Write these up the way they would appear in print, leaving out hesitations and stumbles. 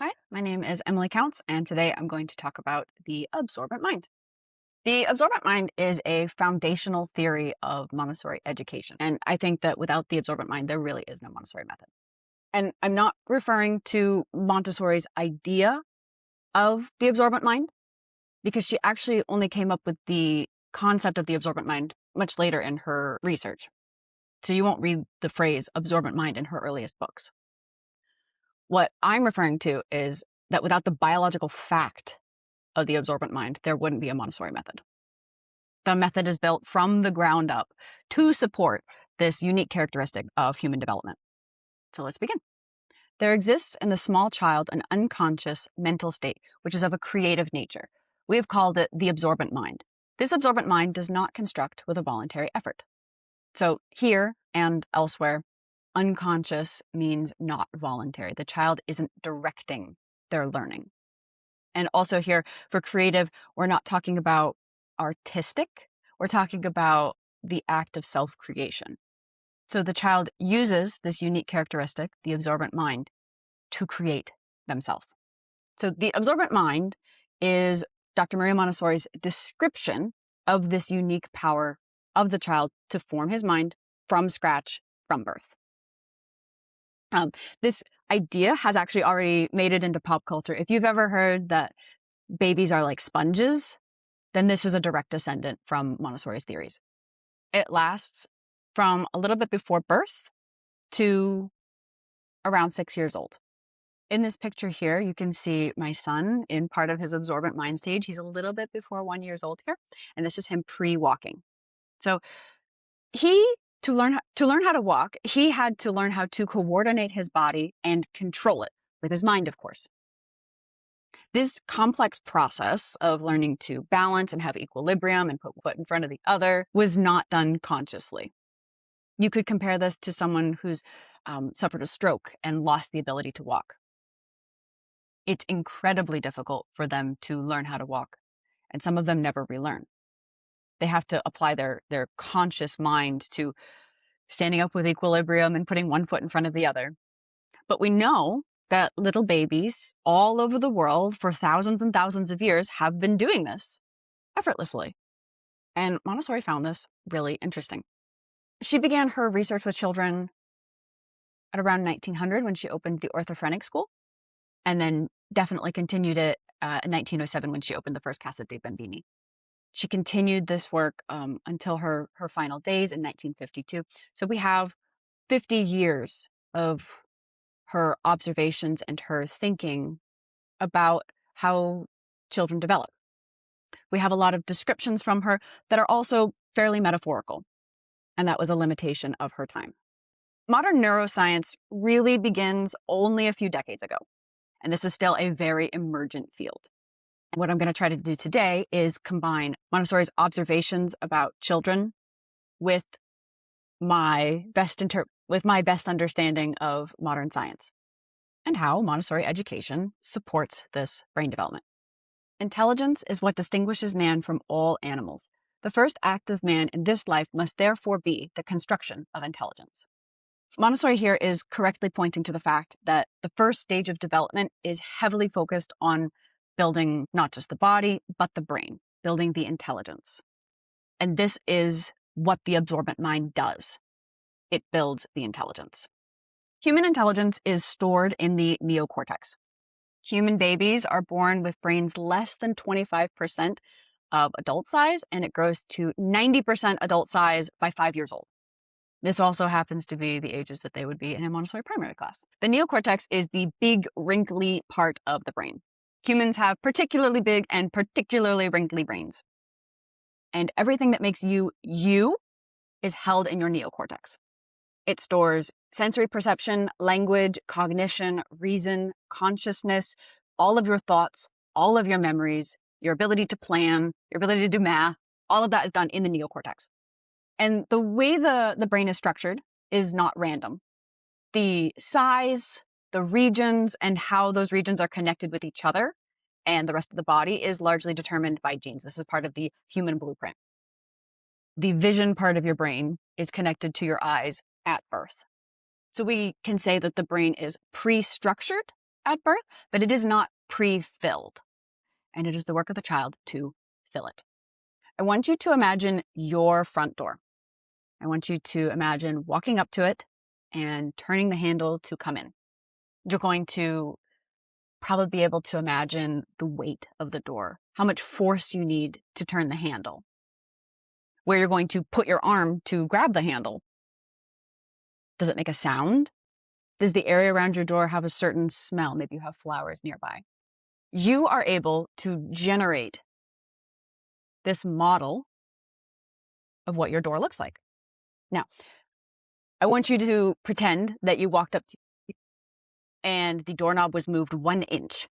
Hi, my name is Emily Counts, and today I'm going to talk about the absorbent mind. The absorbent mind is a foundational theory of Montessori education, and I think that without the absorbent mind, there really is no Montessori method. And I'm not referring to Montessori's idea of the absorbent mind, because she actually only came up with the concept of the absorbent mind much later in her research. So you won't read the phrase absorbent mind in her earliest books. What I'm referring to is that without the biological fact of the absorbent mind, there wouldn't be a Montessori method. The method is built from the ground up to support this unique characteristic of human development. So let's begin. There exists in the small child an unconscious mental state, which is of a creative nature. We have called it the absorbent mind. This absorbent mind does not construct with a voluntary effort. So here and elsewhere, unconscious means not voluntary. The child isn't directing their learning. And also here for creative, we're not talking about artistic, we're talking about the act of self-creation. So the child uses this unique characteristic, the absorbent mind, to create themselves. So the absorbent mind is Dr. Maria Montessori's description of this unique power of the child to form his mind from scratch, from birth. This idea has actually already made it into pop culture. If you've ever heard that babies are like sponges, then this is a direct descendant from Montessori's theories. It lasts from a little bit before birth to around 6 years old. In this picture here, you can see my son in part of his absorbent mind stage. He's a little bit before 1 year old here, and this is him pre-walking. So to learn how to walk, he had to learn how to coordinate his body and control it with his mind, of course. This complex process of learning to balance and have equilibrium and put one foot in front of the other was not done consciously. You could compare this to someone who's suffered a stroke and lost the ability to walk. It's incredibly difficult for them to learn how to walk, and some of them never relearn. They have to apply their conscious mind to standing up with equilibrium and putting one foot in front of the other. But we know that little babies all over the world for thousands and thousands of years have been doing this effortlessly. And Montessori found this really interesting. She began her research with children at around 1900 when she opened the orthophrenic school, and then definitely continued it in 1907 when she opened the first Casa dei Bambini. She continued this work until her final days in 1952. So we have 50 years of her observations and her thinking about how children develop. We have a lot of descriptions from her that are also fairly metaphorical, and that was a limitation of her time. Modern neuroscience really begins only a few decades ago, and this is still a very emergent field. And what I'm going to try to do today is combine Montessori's observations about children with my best understanding of modern science and how Montessori education supports this brain development. Intelligence is what distinguishes man from all animals. The first act of man in this life must therefore be the construction of intelligence. Montessori here is correctly pointing to the fact that the first stage of development is heavily focused on building not just the body, but the brain, building the intelligence. And this is what the absorbent mind does. It builds the intelligence. Human intelligence is stored in the neocortex. Human babies are born with brains less than 25% of adult size, and it grows to 90% adult size by 5 years old. This also happens to be the ages that they would be in a Montessori primary class. The neocortex is the big, wrinkly part of the brain. Humans have particularly big and particularly wrinkly brains. And everything that makes you, you, is held in your neocortex. It stores sensory perception, language, cognition, reason, consciousness, all of your thoughts, all of your memories, your ability to plan, your ability to do math, all of that is done in the neocortex. And the way the brain is structured is not random. The size, the regions, and how those regions are connected with each other and the rest of the body is largely determined by genes. This is part of the human blueprint. The vision part of your brain is connected to your eyes at birth. So we can say that the brain is pre-structured at birth, but it is not pre-filled. And it is the work of the child to fill it. I want you to imagine your front door. I want you to imagine walking up to it and turning the handle to come in. You're going to probably be able to imagine the weight of the door, how much force you need to turn the handle, where you're going to put your arm to grab the handle. Does it make a sound? Does the area around your door have a certain smell? Maybe you have flowers nearby. You are able to generate this model of what your door looks like. Now, I want you to pretend that you walked up to and the doorknob was moved 1 inch.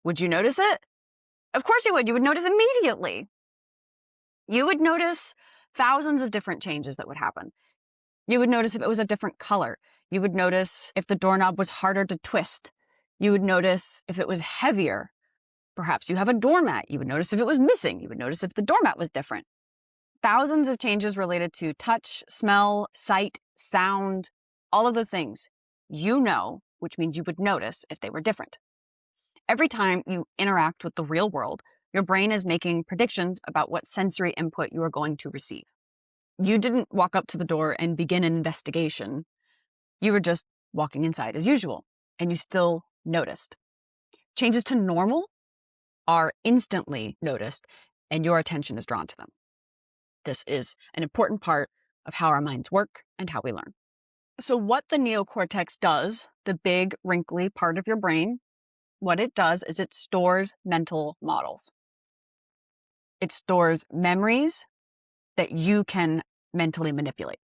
Would you notice it? Of course you would. You would notice immediately. You would notice thousands of different changes that would happen. You would notice if it was a different color. You would notice if the doorknob was harder to twist. You would notice if it was heavier. Perhaps you have a doormat. You would notice if it was missing. You would notice if the doormat was different. Thousands of changes related to touch, smell, sight, sound, all of those things. You know, which means you would notice if they were different. Every time you interact with the real world, your brain is making predictions about what sensory input you are going to receive. You didn't walk up to the door and begin an investigation. You were just walking inside as usual, and you still noticed. Changes to normal are instantly noticed, and your attention is drawn to them. This is an important part of how our minds work and how we learn. So what the neocortex does, the big wrinkly part of your brain, what it does is it stores mental models. It stores memories that you can mentally manipulate.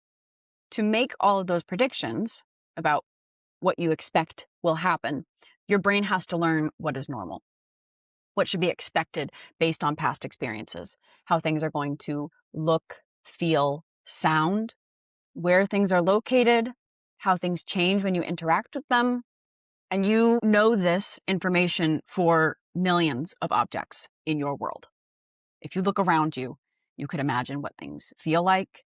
To make all of those predictions about what you expect will happen, your brain has to learn what is normal, what should be expected based on past experiences, how things are going to look, feel, sound, where things are located, how things change when you interact with them. And you know this information for millions of objects in your world. If you look around you, you could imagine what things feel like,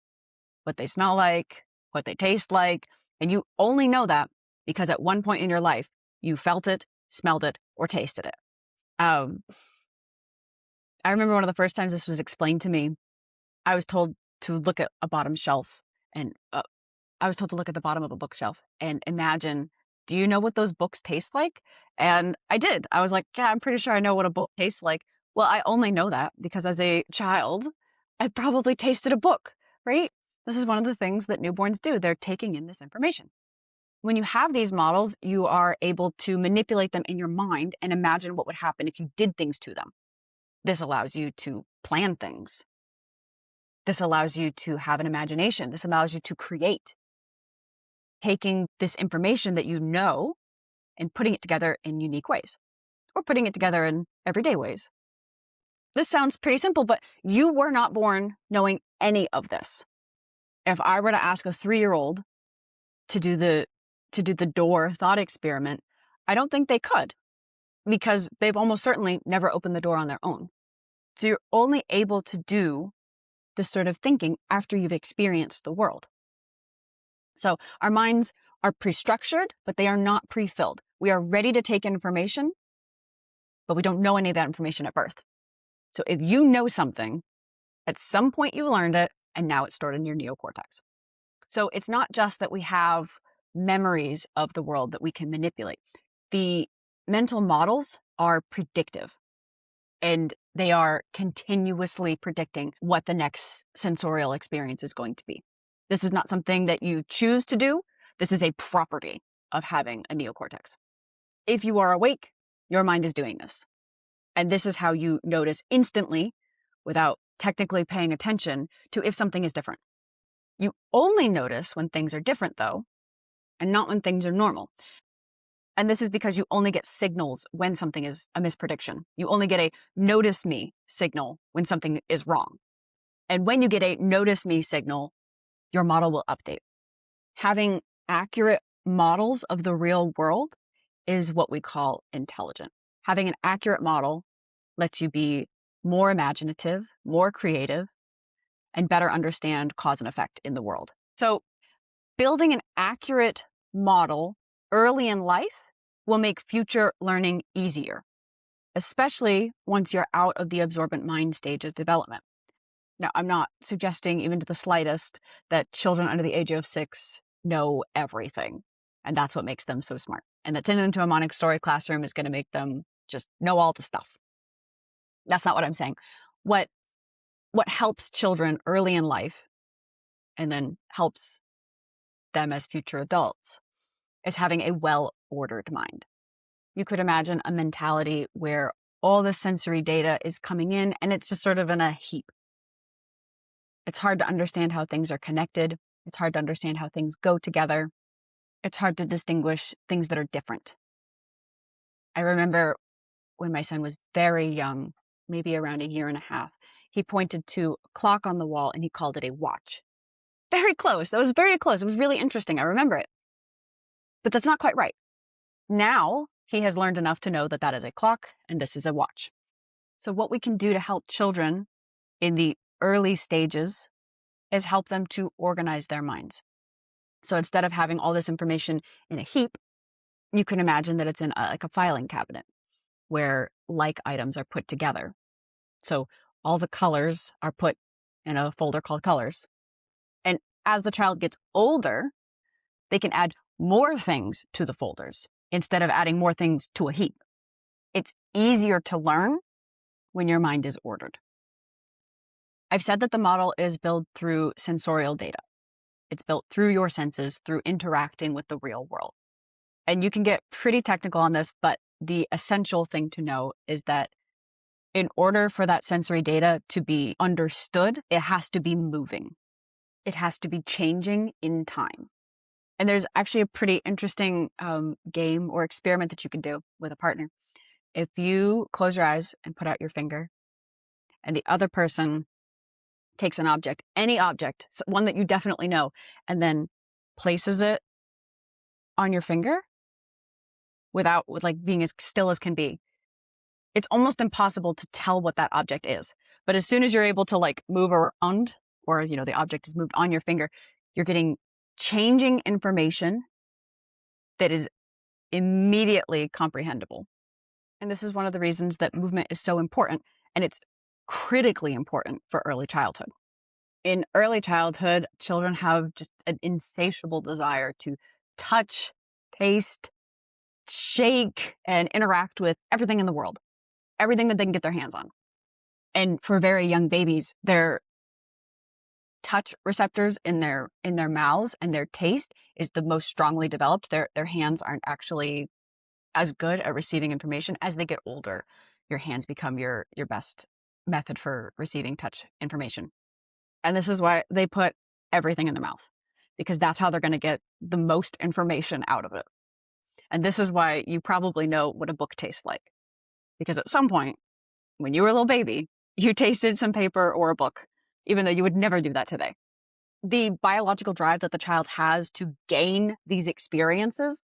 what they smell like, what they taste like, and you only know that because at one point in your life, you felt it, smelled it, or tasted it. I remember one of the first times this was explained to me, I was told to look at a bottom shelf and I was told to look at the bottom of a bookshelf and imagine, do you know what those books taste like? And I did. I was like, yeah, I'm pretty sure I know what a book tastes like. Well, I only know that because as a child, I probably tasted a book, right? This is one of the things that newborns do. They're taking in this information. When you have these models, you are able to manipulate them in your mind and imagine what would happen if you did things to them. This allows you to plan things. This allows you to have an imagination. This allows you to create, taking this information that you know and putting it together in unique ways, or putting it together in everyday ways. This sounds pretty simple, but you were not born knowing any of this. If I were to ask a 3-year-old to do the door thought experiment, I don't think they could, because they've almost certainly never opened the door on their own. So you're only able to do this sort of thinking after you've experienced the world. So our minds are pre-structured, but they are not pre-filled. We are ready to take information, but we don't know any of that information at birth. So if you know something, at some point you learned it, and now it's stored in your neocortex. So it's not just that we have memories of the world that we can manipulate. The mental models are predictive, and they are continuously predicting what the next sensorial experience is going to be. This is not something that you choose to do. This is a property of having a neocortex. If you are awake, your mind is doing this. And this is how you notice instantly, without technically paying attention to if something is different. You only notice when things are different, though, and not when things are normal. And this is because you only get signals when something is a misprediction. You only get a notice me signal when something is wrong. And when you get a notice me signal, your model will update. Having accurate models of the real world is what we call intelligent. Having an accurate model lets you be more imaginative, more creative, and better understand cause and effect in the world. So building an accurate model early in life will make future learning easier, especially once you're out of the absorbent mind stage of development. Now, I'm not suggesting even to the slightest that children under the age of 6 know everything, and that's what makes them so smart. And that sending them to a Montessori classroom is going to make them just know all the stuff. That's not what I'm saying. What helps children early in life and then helps them as future adults is having a well-ordered mind. You could imagine a mentality where all the sensory data is coming in and it's just sort of in a heap. It's hard to understand how things are connected. It's hard to understand how things go together. It's hard to distinguish things that are different. I remember when my son was very young, maybe around 1.5 years, he pointed to a clock on the wall and he called it a watch. Very close. That was very close. It was really interesting. I remember it. But that's not quite right. Now he has learned enough to know that that is a clock and this is a watch. So what we can do to help children in the early stages is help them to organize their minds. So instead of having all this information in a heap, you can imagine that it's in like a filing cabinet where like items are put together. So all the colors are put in a folder called colors. And as the child gets older, they can add more things to the folders instead of adding more things to a heap. It's easier to learn when your mind is ordered. I've said that the model is built through sensorial data. It's built through your senses, through interacting with the real world. And you can get pretty technical on this, but the essential thing to know is that in order for that sensory data to be understood, it has to be moving. It has to be changing in time. And there's actually a pretty interesting game or experiment that you can do with a partner. If you close your eyes and put out your finger, and the other person takes an object, any object, one that you definitely know, and then places it on your finger with like being as still as can be, it's almost impossible to tell what that object is. But as soon as you're able to like move around, or the object is moved on your finger, you're getting changing information that is immediately comprehensible. And this is one of the reasons that movement is so important, and it's critically important for early childhood. In early childhood, children have just an insatiable desire to touch, taste, shake, and interact with everything in the world, everything that they can get their hands on. And for very young babies, their touch receptors in their mouths and their taste is the most strongly developed. Their hands aren't actually as good at receiving information. As they get older, your hands become your best method for receiving touch information. And this is why they put everything in their mouth, because that's how they're going to get the most information out of it. And this is why you probably know what a book tastes like, because at some point when you were a little baby, you tasted some paper or a book, even though you would never do that today. The biological drive that the child has to gain these experiences,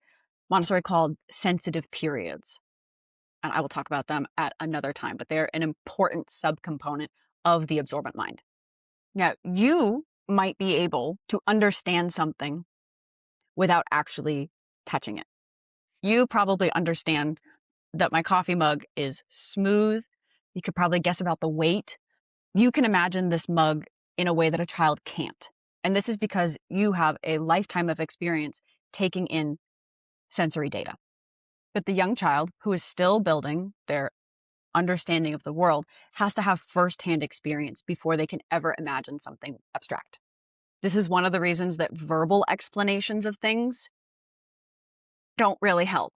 Montessori called sensitive periods. And I will talk about them at another time, but they're an important subcomponent of the absorbent mind. Now, you might be able to understand something without actually touching it. You probably understand that my coffee mug is smooth. You could probably guess about the weight. You can imagine this mug in a way that a child can't. And this is because you have a lifetime of experience taking in sensory data. But the young child who is still building their understanding of the world has to have firsthand experience before they can ever imagine something abstract. This is one of the reasons that verbal explanations of things don't really help.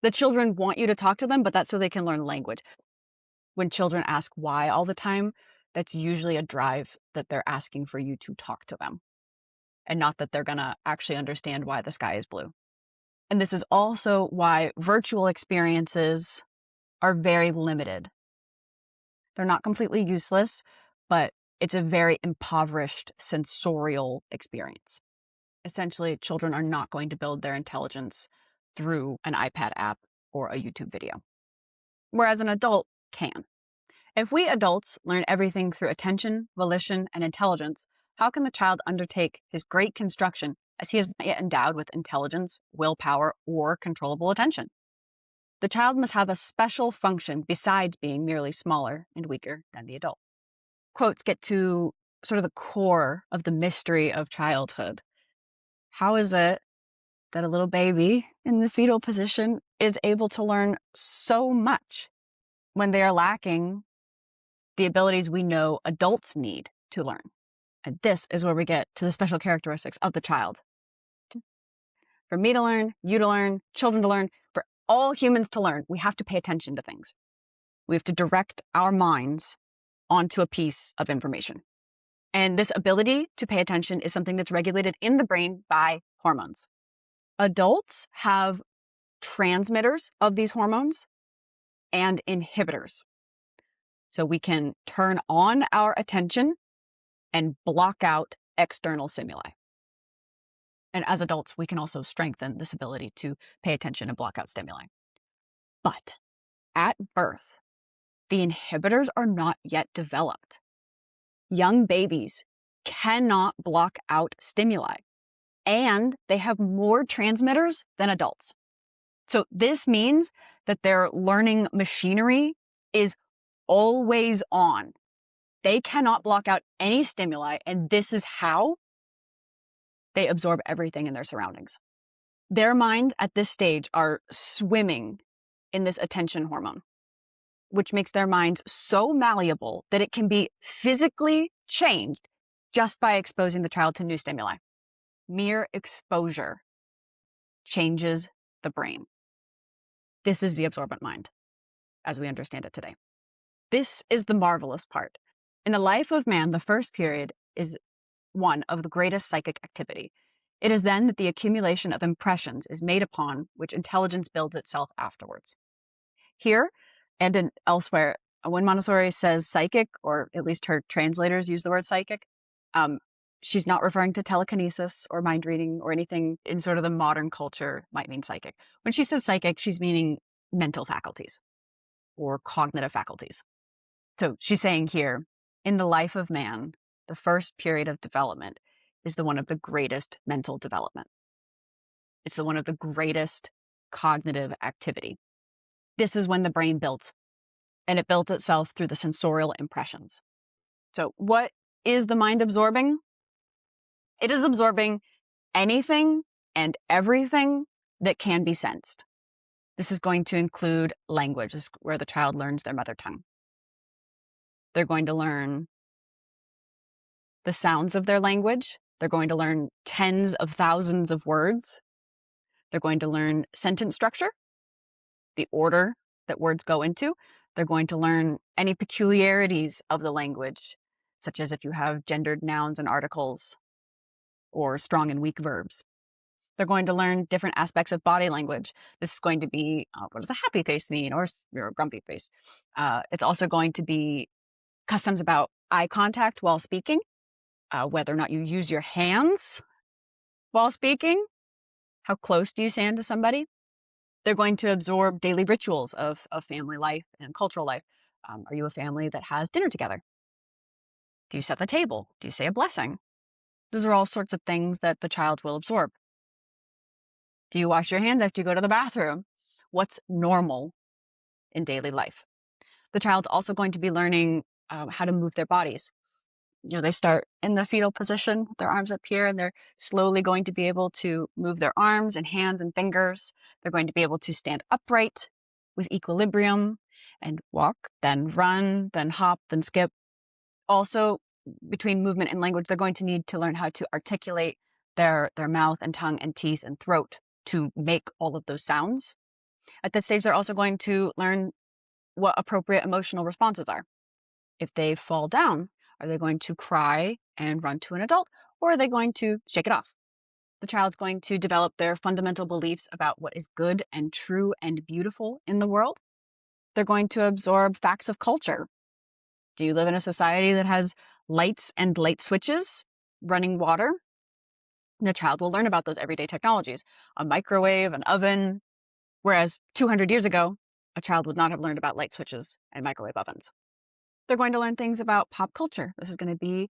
The children want you to talk to them, but that's so they can learn language. When children ask why all the time, that's usually a drive that they're asking for you to talk to them, and not that they're going to actually understand why the sky is blue. And this is also why virtual experiences are very limited. They're not completely useless, but it's a very impoverished sensorial experience. Essentially, children are not going to build their intelligence through an iPad app or a YouTube video, whereas an adult can. If we adults learn everything through attention, volition, and intelligence, how can the child undertake his great construction as he is not yet endowed with intelligence, willpower, or controllable attention. The child must have a special function besides being merely smaller and weaker than the adult. Quotes get to sort of the core of the mystery of childhood. How is it that a little baby in the fetal position is able to learn so much when they are lacking the abilities we know adults need to learn? And this is where we get to the special characteristics of the child. For me to learn, you to learn, children to learn, for all humans to learn, we have to pay attention to things. We have to direct our minds onto a piece of information. And this ability to pay attention is something that's regulated in the brain by hormones. Adults have transmitters of these hormones and inhibitors. So we can turn on our attention and block out external stimuli. And as adults, we can also strengthen this ability to pay attention and block out stimuli. But at birth, the inhibitors are not yet developed. Young babies cannot block out stimuli, and they have more transmitters than adults. So this means that their learning machinery is always on. They cannot block out any stimuli, and this is how they absorb everything in their surroundings. Their minds at this stage are swimming in this attention hormone, which makes their minds so malleable that it can be physically changed just by exposing the child to new stimuli. Mere exposure changes the brain. This is the absorbent mind, as we understand it today. This is the marvelous part. In the life of man, the first period is one of the greatest psychic activity. It is then that the accumulation of impressions is made upon which intelligence builds itself afterwards. Here and elsewhere, when Montessori says psychic, or at least her translators use the word psychic, she's not referring to telekinesis or mind reading or anything in sort of the modern culture might mean psychic. When she says psychic, she's meaning mental faculties or cognitive faculties. So she's saying here, in the life of man, the first period of development is the one of the greatest mental development. It's the one of the greatest cognitive activity. This is when the brain builds, and it builds itself through the sensorial impressions. So what is the mind absorbing? It is absorbing anything and everything that can be sensed. This is going to include language. This is where the child learns their mother tongue. They're going to learn the sounds of their language. They're going to learn tens of thousands of words. They're going to learn sentence structure, the order that words go into. They're going to learn any peculiarities of the language, such as if you have gendered nouns and articles or strong and weak verbs. They're going to learn different aspects of body language. This is going to be, what does a happy face mean, or a grumpy face? It's also going to be customs about eye contact while speaking, whether or not you use your hands while speaking, how close do you stand to somebody? They're going to absorb daily rituals of family life and cultural life. Are you a family that has dinner together? Do you set the table? Do you say a blessing? Those are all sorts of things that the child will absorb. Do you wash your hands after you go to the bathroom? What's normal in daily life? The child's also going to be learning how to move their bodies. They start in the fetal position, their arms up here, and they're slowly going to be able to move their arms and hands and fingers. They're going to be able to stand upright with equilibrium and walk, then run, then hop, then skip. Also, between movement and language, they're going to need to learn how to articulate their mouth and tongue and teeth and throat to make all of those sounds. At this stage, they're also going to learn what appropriate emotional responses are. If they fall down, are they going to cry and run to an adult, or are they going to shake it off? The child's going to develop their fundamental beliefs about what is good and true and beautiful in the world. They're going to absorb facts of culture. Do you live in a society that has lights and light switches, running water? The child will learn about those everyday technologies, a microwave, an oven, whereas 200 years ago, a child would not have learned about light switches and microwave ovens. They're going to learn things about pop culture. This is going to be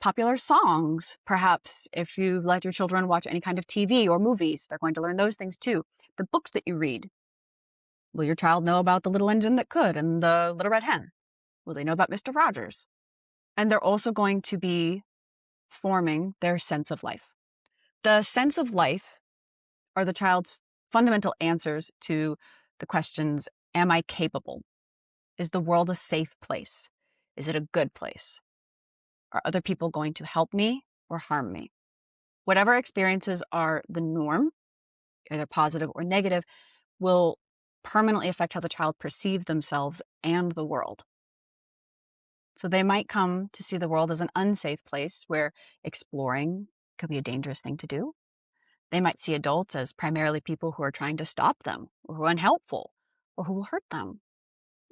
popular songs. Perhaps if you let your children watch any kind of TV or movies, they're going to learn those things too. The books that you read. Will your child know about The Little Engine That Could and The Little Red Hen? Will they know about Mr. Rogers? And they're also going to be forming their sense of life. The sense of life are the child's fundamental answers to the questions, am I capable? Is the world a safe place? Is it a good place? Are other people going to help me or harm me? Whatever experiences are the norm, either positive or negative, will permanently affect how the child perceives themselves and the world. So they might come to see the world as an unsafe place where exploring could be a dangerous thing to do. They might see adults as primarily people who are trying to stop them, or who are unhelpful, or who will hurt them.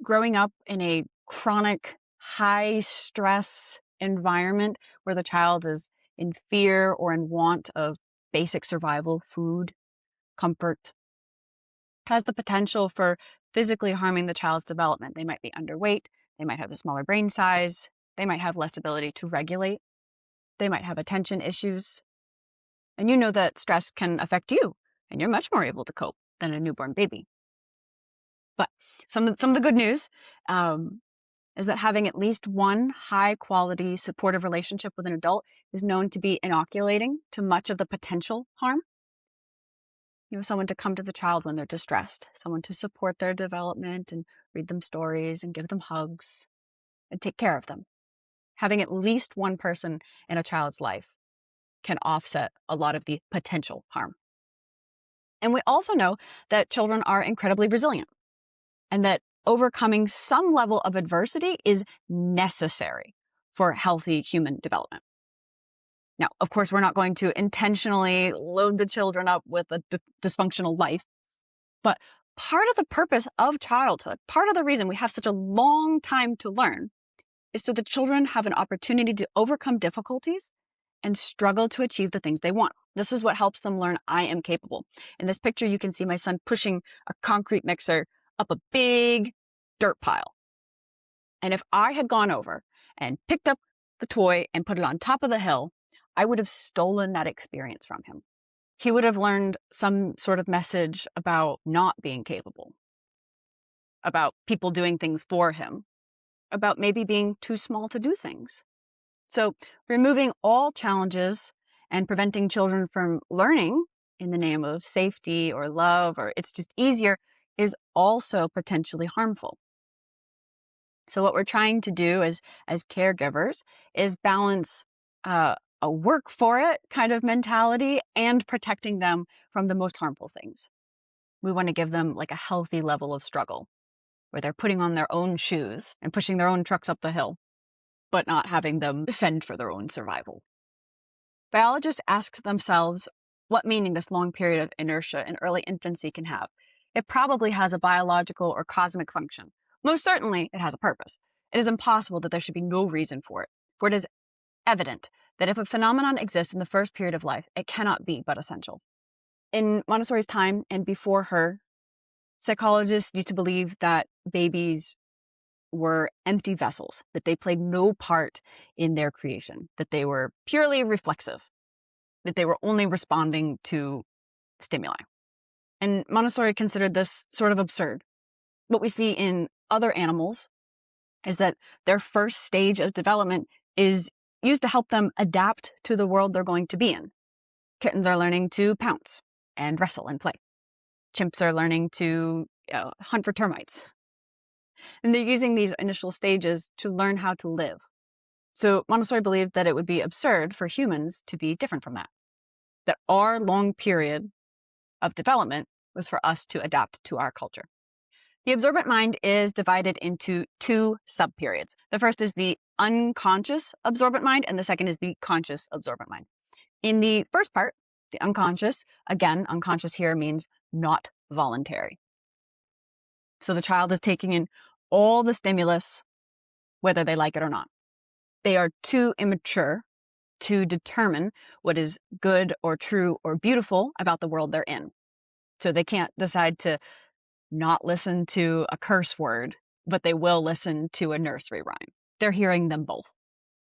Growing up in a chronic, high-stress environment where the child is in fear or in want of basic survival, food, comfort, has the potential for physically harming the child's development. They might be underweight, they might have a smaller brain size, they might have less ability to regulate, they might have attention issues. And you know that stress can affect you, and you're much more able to cope than a newborn baby. But some of the good news is that having at least one high-quality supportive relationship with an adult is known to be inoculating to much of the potential harm. You know, someone to come to the child when they're distressed, someone to support their development and read them stories and give them hugs and take care of them. Having at least one person in a child's life can offset a lot of the potential harm. And we also know that children are incredibly resilient and that overcoming some level of adversity is necessary for healthy human development. Now, of course, we're not going to intentionally load the children up with a dysfunctional life, but part of the purpose of childhood, part of the reason we have such a long time to learn, is so that children have an opportunity to overcome difficulties and struggle to achieve the things they want. This is what helps them learn I am capable. In this picture, you can see my son pushing a concrete mixer up a big dirt pile. And if I had gone over and picked up the toy and put it on top of the hill, I would have stolen that experience from him. He would have learned some sort of message about not being capable, about people doing things for him, about maybe being too small to do things. So removing all challenges and preventing children from learning in the name of safety or love, or it's just easier, is also potentially harmful. So what we're trying to do as caregivers is balance a work for it kind of mentality and protecting them from the most harmful things. We want to give them like a healthy level of struggle where they're putting on their own shoes and pushing their own trucks up the hill, but not having them fend for their own survival. Biologists asked themselves what meaning this long period of inertia in early infancy can have. It probably has a biological or cosmic function. Most certainly, it has a purpose. It is impossible that there should be no reason for it is evident that if a phenomenon exists in the first period of life, it cannot be but essential. In Montessori's time and before her, psychologists used to believe that babies were empty vessels, that they played no part in their creation, that they were purely reflexive, that they were only responding to stimuli. And Montessori considered this sort of absurd. What we see in other animals is that their first stage of development is used to help them adapt to the world they're going to be in. Kittens are learning to pounce and wrestle and play. Chimps are learning to hunt for termites. And they're using these initial stages to learn how to live. So Montessori believed that it would be absurd for humans to be different from that. That our long period of development was for us to adapt to our culture. The absorbent mind is divided into two subperiods. The first is the unconscious absorbent mind, and the second is the conscious absorbent mind. In the first part, the unconscious, again, unconscious here means not voluntary. So the child is taking in all the stimulus, whether they like it or not. They are too immature to determine what is good or true or beautiful about the world they're in. So they can't decide to not listen to a curse word, but they will listen to a nursery rhyme. They're hearing them both.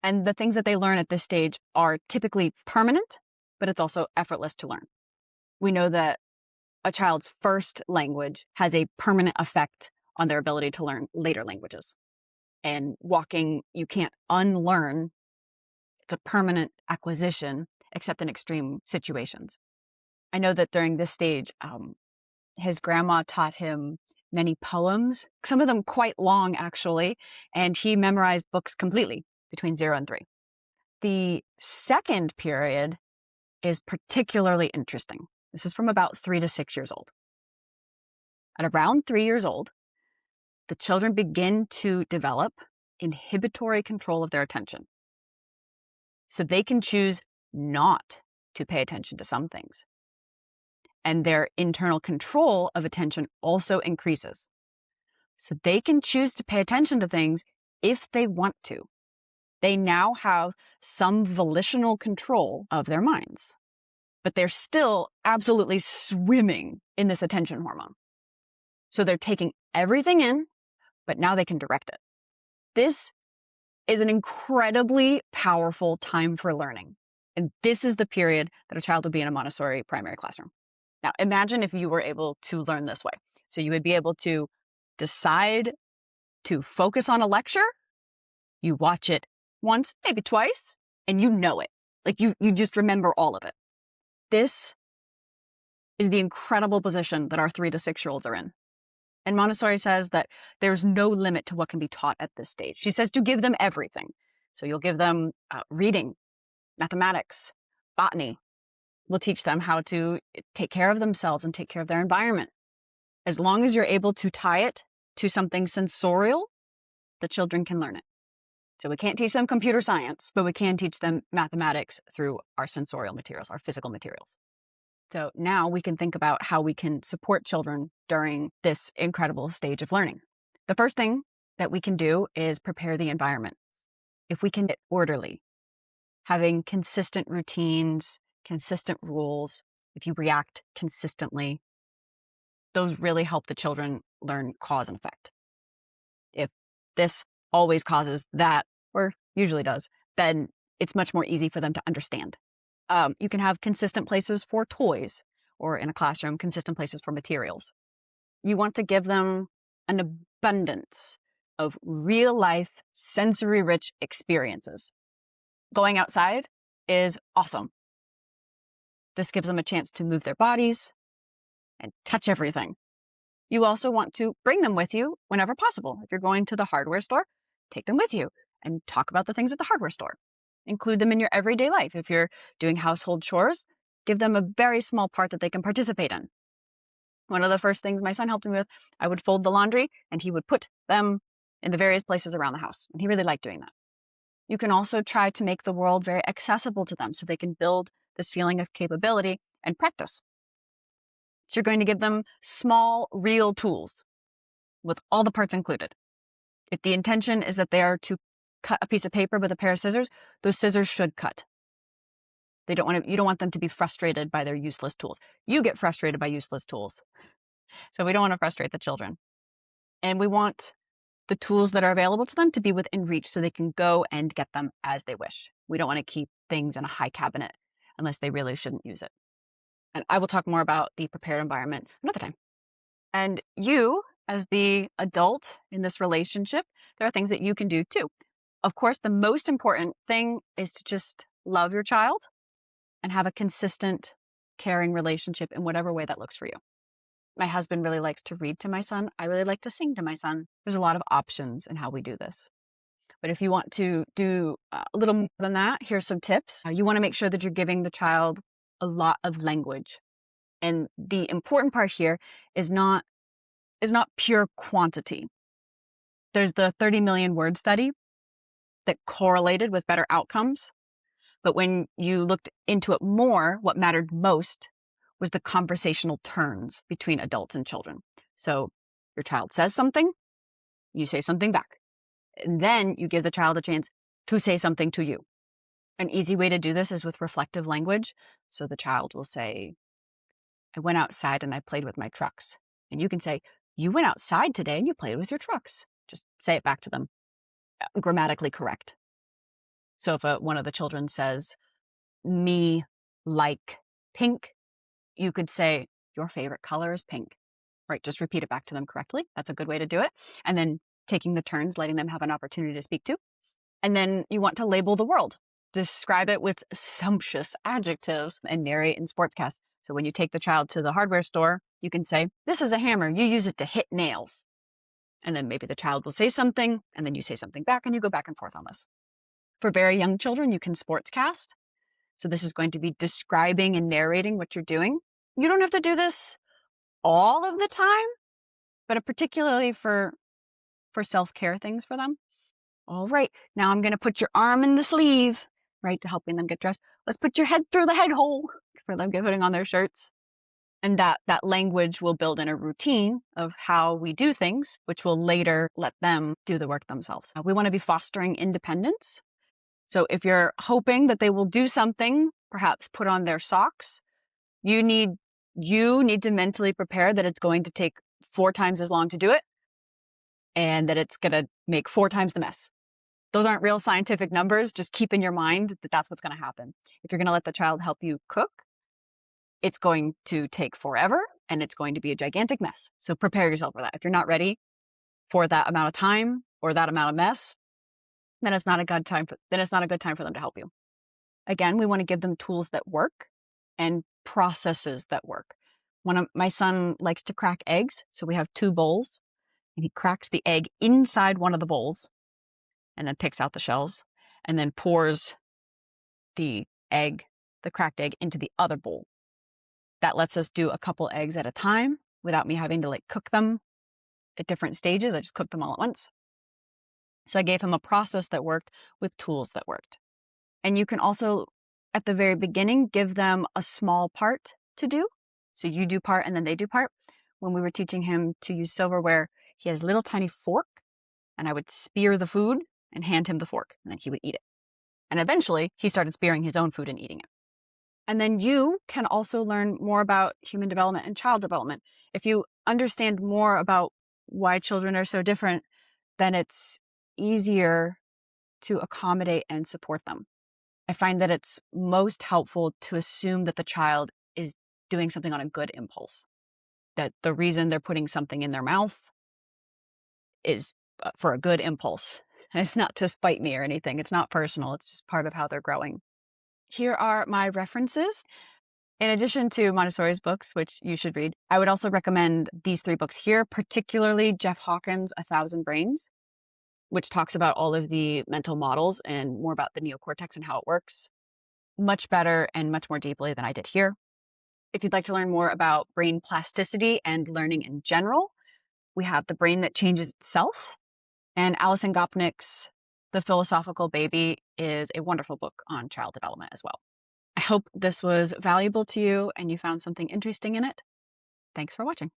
And the things that they learn at this stage are typically permanent, but it's also effortless to learn. We know that a child's first language has a permanent effect on their ability to learn later languages. And walking, you can't unlearn. It's a permanent acquisition, except in extreme situations. I know that during this stage, his grandma taught him many poems, some of them quite long, actually, and he memorized books completely between 0 and 3. The second period is particularly interesting. This is from about 3 to 6 years old. At around 3 years old, the children begin to develop inhibitory control of their attention. So they can choose not to pay attention to some things. And their internal control of attention also increases. So they can choose to pay attention to things if they want to. They now have some volitional control of their minds, but they're still absolutely swimming in this attention hormone. So they're taking everything in, but now they can direct it. This is an incredibly powerful time for learning. And this is the period that a child would be in a Montessori primary classroom. Now, imagine if you were able to learn this way. So you would be able to decide to focus on a lecture. You watch it once, maybe twice, and you know it. Like you just remember all of it. This is the incredible position that our 3 to 6-year-olds are in. And Montessori says that there's no limit to what can be taught at this stage. She says to give them everything. So you'll give them reading, mathematics, botany. We'll teach them how to take care of themselves and take care of their environment. As long as you're able to tie it to something sensorial, the children can learn it. So we can't teach them computer science, but we can teach them mathematics through our sensorial materials, our physical materials. So now we can think about how we can support children during this incredible stage of learning. The first thing that we can do is prepare the environment. If we can get orderly, having consistent routines, consistent rules, if you react consistently, those really help the children learn cause and effect. If this always causes that, or usually does, then it's much more easy for them to understand. You can have consistent places for toys, or in a classroom, consistent places for materials. You want to give them an abundance of real-life, sensory-rich experiences. Going outside is awesome. This gives them a chance to move their bodies and touch everything. You also want to bring them with you whenever possible. If you're going to the hardware store, take them with you and talk about the things at the hardware store. Include them in your everyday life. If you're doing household chores, give them a very small part that they can participate in. One of the first things my son helped me with, I would fold the laundry and he would put them in the various places around the house. And he really liked doing that. You can also try to make the world very accessible to them so they can build this feeling of capability and practice. So you're going to give them small, real tools with all the parts included. If the intention is that they are to cut a piece of paper with a pair of scissors, those scissors should cut. You don't want them to be frustrated by their useless tools. You get frustrated by useless tools. So we don't want to frustrate the children. And we want the tools that are available to them to be within reach so they can go and get them as they wish. We don't want to keep things in a high cabinet unless they really shouldn't use it. And I will talk more about the prepared environment another time. And you, as the adult in this relationship, there are things that you can do too. Of course, the most important thing is to just love your child and have a consistent, caring relationship in whatever way that looks for you. My husband really likes to read to my son. I really like to sing to my son. There's a lot of options in how we do this. But if you want to do a little more than that, here's some tips. You want to make sure that you're giving the child a lot of language. And the important part here is not pure quantity. There's the 30 million word study that correlated with better outcomes. But when you looked into it more, what mattered most was the conversational turns between adults and children. So your child says something, you say something back. And then you give the child a chance to say something to you. An easy way to do this is with reflective language. So the child will say, I went outside and I played with my trucks. And you can say, you went outside today and you played with your trucks. Just say it back to them. Grammatically correct. So if one of the children says, me like pink, you could say, your favorite color is pink, right? Just repeat it back to them correctly. That's a good way to do it. And then taking the turns, letting them have an opportunity to speak to. And then you want to label the world. Describe it with sumptuous adjectives and narrate in sportscast. So when you take the child to the hardware store, you can say, this is a hammer. You use it to hit nails. And then maybe the child will say something, and then you say something back, and you go back and forth on this. For very young children, you can sportscast. So this is going to be describing and narrating what you're doing. You don't have to do this all of the time, but particularly for self-care things for them. All right, now I'm going to put your arm in the sleeve, right, to helping them get dressed. Let's put your head through the head hole for them putting on their shirts. And that language will build in a routine of how we do things, which will later let them do the work themselves. We want to be fostering independence. So if you're hoping that they will do something, perhaps put on their socks, you need to mentally prepare that it's going to take 4 times as long to do it and that it's going to make 4 times the mess. Those aren't real scientific numbers. Just keep in your mind that that's what's going to happen. If you're going to let the child help you cook, it's going to take forever and it's going to be a gigantic mess. So prepare yourself for that. If you're not ready for that amount of time or that amount of mess, then it's not a good time for them to help you. Again, we want to give them tools that work and processes that work. My son likes to crack eggs, so we have 2 bowls, and he cracks the egg inside one of the bowls and then picks out the shells and then pours the cracked egg into the other bowl. That lets us do a couple eggs at a time without me having to cook them at different stages. I just cook them all at once. So I gave him a process that worked with tools that worked. And you can also, at the very beginning, give them a small part to do. So you do part and then they do part. When we were teaching him to use silverware, he has a little tiny fork, and I would spear the food and hand him the fork, and then he would eat it. And eventually, he started spearing his own food and eating it. And then you can also learn more about human development and child development. If you understand more about why children are so different, then it's easier to accommodate and support them. I find that it's most helpful to assume that the child is doing something on a good impulse, that the reason they're putting something in their mouth is for a good impulse. And it's not to spite me or anything. It's not personal. It's just part of how they're growing. Here are my references. In addition to Montessori's books, which you should read, I would also recommend these 3 books here, particularly Jeff Hawkins' 1,000 Brains, which talks about all of the mental models and more about the neocortex and how it works. Much better and much more deeply than I did here. If you'd like to learn more about brain plasticity and learning in general, we have The Brain That Changes Itself. And Alison Gopnik's The Philosophical Baby is a wonderful book on child development as well. I hope this was valuable to you and you found something interesting in it. Thanks for watching.